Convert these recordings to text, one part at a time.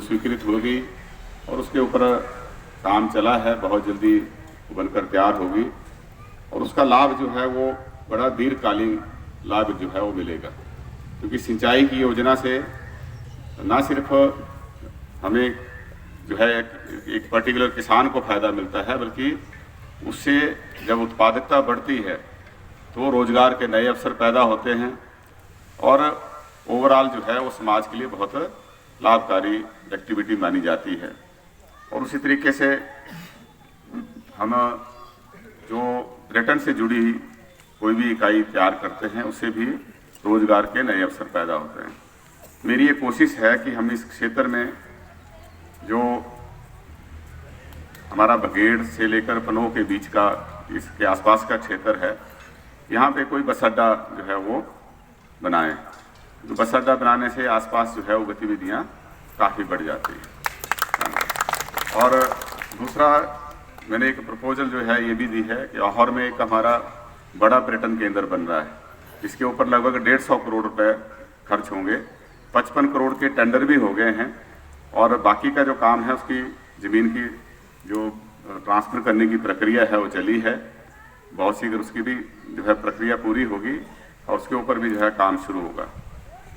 स्वीकृत होगी और उसके ऊपर काम चला है, बहुत जल्दी बनकर तैयार होगी और उसका लाभ जो है वो बड़ा दीर्घकालीन लाभ जो है वो मिलेगा। क्योंकि सिंचाई की योजना से ना सिर्फ हमें जो है एक पर्टिकुलर किसान को फायदा मिलता है, बल्कि उससे जब उत्पादकता बढ़ती है तो रोजगार के नए अवसर पैदा होते हैं और ओवरऑल जो है वो समाज के लिए बहुत लाभकारी एक्टिविटी मानी जाती है। और उसी तरीके से हम जो पर्यटन से जुड़ी कोई भी इकाई तैयार करते हैं उससे भी रोजगार के नए अवसर पैदा होते हैं। मेरी ये कोशिश है कि हम इस क्षेत्र में जो हमारा बघेड़ से लेकर पनोह के बीच का इसके आसपास का क्षेत्र है, यहाँ पे कोई बस अड्डा जो है वो बनाएं। तो बस अड्डा बनाने से आसपास जो है वो गतिविधियाँ काफ़ी बढ़ जाती हैं। और दूसरा मैंने एक प्रपोजल जो है ये भी दी है कि लाहौर में एक हमारा बड़ा पर्यटन केंद्र बन रहा है, इसके ऊपर लगभग 150 करोड़ रुपए खर्च होंगे। 55 करोड़ के टेंडर भी हो गए हैं और बाकी का जो काम है उसकी ज़मीन की जो ट्रांसफ़र करने की प्रक्रिया है वो चली है। बहुत शीघ्र उसकी भी जो है प्रक्रिया पूरी होगी और उसके ऊपर भी जो है काम शुरू होगा।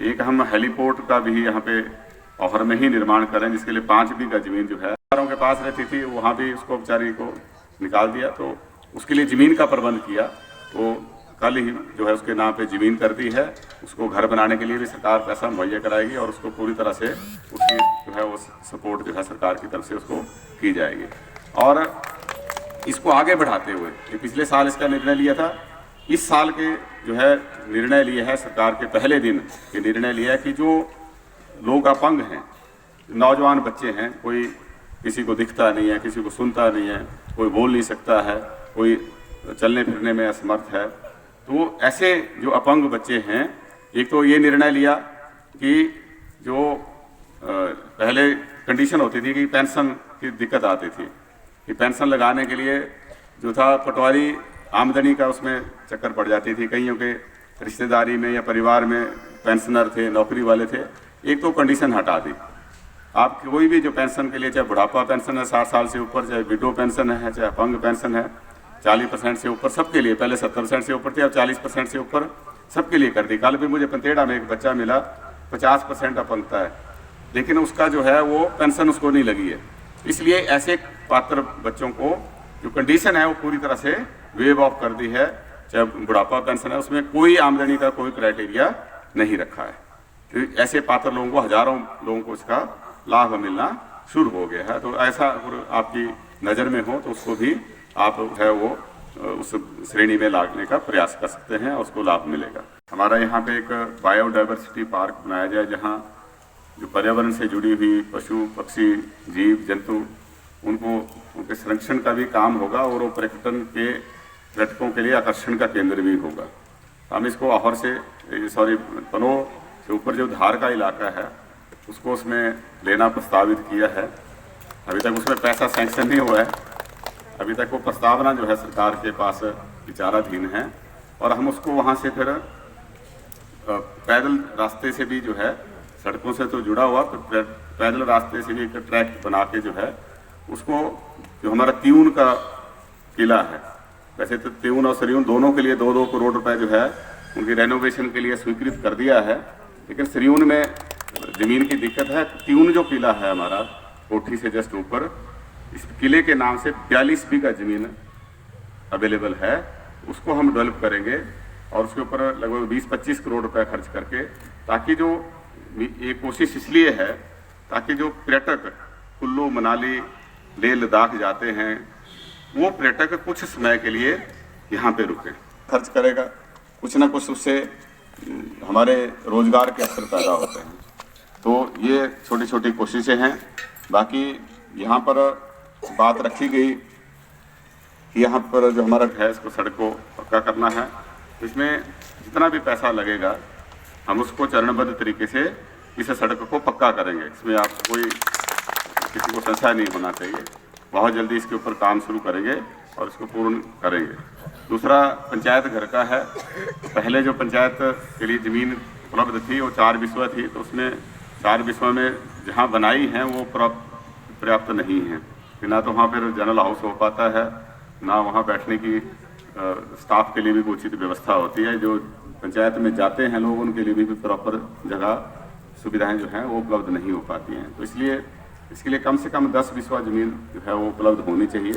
एक हम हेलीपोर्ट का भी यहाँ पे लाहौर में ही निर्माण करें, जिसके लिए 5 बीघा जमीन जो है के पास रहती थी, वहाँ भी उसको बेचारी को निकाल दिया, तो उसके लिए ज़मीन का प्रबंध किया। तो कल ही जो है उसके नाम पे ज़मीन कर दी है, उसको घर बनाने के लिए भी सरकार पैसा मुहैया कराएगी और उसको पूरी तरह से उसकी जो है वो सपोर्ट जो है सरकार की तरफ से उसको की जाएगी। और इसको आगे बढ़ाते हुए पिछले साल इसका निर्णय लिया था, इस साल के जो है निर्णय लिया है सरकार के पहले दिन ये निर्णय लिया है कि जो लोग अपंग हैं, नौजवान बच्चे हैं, कोई किसी को दिखता नहीं है, किसी को सुनता नहीं है, कोई बोल नहीं सकता है, कोई चलने फिरने में असमर्थ है, तो ऐसे जो अपंग बच्चे हैं, एक तो ये निर्णय लिया कि जो पहले कंडीशन होती थी कि पेंशन की दिक्कत आती थी कि पेंशन लगाने के लिए जो था पटवारी आमदनी का उसमें चक्कर पड़ जाती थी। कईयों के रिश्तेदारी में या परिवार में पेंशनर थे, नौकरी वाले थे, एक तो कंडीशन हटा दी। आप कोई भी जो पेंशन के लिए, चाहे बुढ़ापा पेंशन है 60 साल से ऊपर, चाहे विडो पेंशन है, चाहे अपंग पेंशन है 40% से ऊपर, सबके लिए, पहले 70% से ऊपर थी, अब 40% से ऊपर सबके लिए कर दी। कल भी मुझे पंतेड़ा में एक बच्चा मिला, 50% अपंगता है, लेकिन उसका जो है वो पेंशन उसको नहीं लगी है। इसलिए ऐसे पात्र बच्चों को जो कंडीशन है वो पूरी तरह से वेव ऑफ कर दी है। चाहे बुढ़ापा पेंशन है, उसमें कोई आमदनी का कोई क्राइटेरिया नहीं रखा है। तो ऐसे पात्र लोगों को, हजारों लोगों को इसका लाभ मिलना शुरू हो गया है। तो ऐसा आपकी नज़र में हो तो उसको भी आप है वो उस श्रेणी में लाने का प्रयास कर सकते हैं और उसको लाभ मिलेगा। हमारा यहाँ पे एक बायोडाइवर्सिटी पार्क बनाया जाए, जहाँ जो पर्यावरण से जुड़ी हुई पशु पक्षी जीव जंतु उनके संरक्षण का भी काम होगा और वो पर्यटकों के लिए आकर्षण का केंद्र भी होगा। हम इसको लाहौर से पनोह से ऊपर जो धार का इलाका है उसको उसमें लेना प्रस्तावित किया है। अभी तक उसमें पैसा सैंक्शन नहीं हुआ है, अभी तक वो प्रस्तावना जो है सरकार के पास विचाराधीन है और हम उसको वहाँ से फिर पैदल रास्ते से भी जो है, सड़कों से तो जुड़ा हुआ, तो पैदल रास्ते से भी एक ट्रैक बना के जो है उसको, जो हमारा त्यून का किला है, वैसे तो त्यून और सरियून दोनों के लिए 2-2 करोड़ रुपए जो है उनकी रेनोवेशन के लिए स्वीकृत कर दिया है, लेकिन सरियून में ज़मीन की दिक्कत है। त्यून जो किला है हमारा कोठी से जस्ट ऊपर, इस किले के नाम से 42 बीघा ज़मीन अवेलेबल है, उसको हम डेवलप करेंगे और उसके ऊपर लगभग 20-25 करोड़ रुपए खर्च करके, ताकि जो ये कोशिश इसलिए है ताकि जो पर्यटक कुल्लू मनाली लेह लद्दाख जाते हैं वो पर्यटक कुछ समय के लिए यहाँ पे रुके, खर्च करेगा, कुछ ना कुछ उससे हमारे रोजगार के अवसर पैदा होते हैं। तो ये छोटी छोटी कोशिशें हैं। बाकी यहाँ पर बात रखी गई कि यहाँ पर जो हमारा है इसको सड़क को पक्का करना है, इसमें जितना भी पैसा लगेगा हम उसको चरणबद्ध तरीके से इस सड़क को पक्का करेंगे। इसमें आप किसी को संशय नहीं होना चाहिए। बहुत जल्दी इसके ऊपर काम शुरू करेंगे और इसको पूर्ण करेंगे। दूसरा पंचायत घर का है। पहले जो पंचायत के लिए ज़मीन उपलब्ध थी वो 4 बिस्वा थी, तो उसमें 4 बिस्वा में जहाँ बनाई हैं वो पर्याप्त नहीं है, ना तो वहाँ पर जनरल हाउस हो पाता है, ना वहाँ बैठने की स्टाफ के लिए भी उचित व्यवस्था होती है। जो पंचायत में जाते हैं लोग, उनके लिए भी प्रॉपर जगह सुविधाएं जो हैं वो उपलब्ध नहीं हो पाती हैं। तो इसलिए इसके लिए कम से कम 10 बिस्वा ज़मीन जो है वो उपलब्ध होनी चाहिए।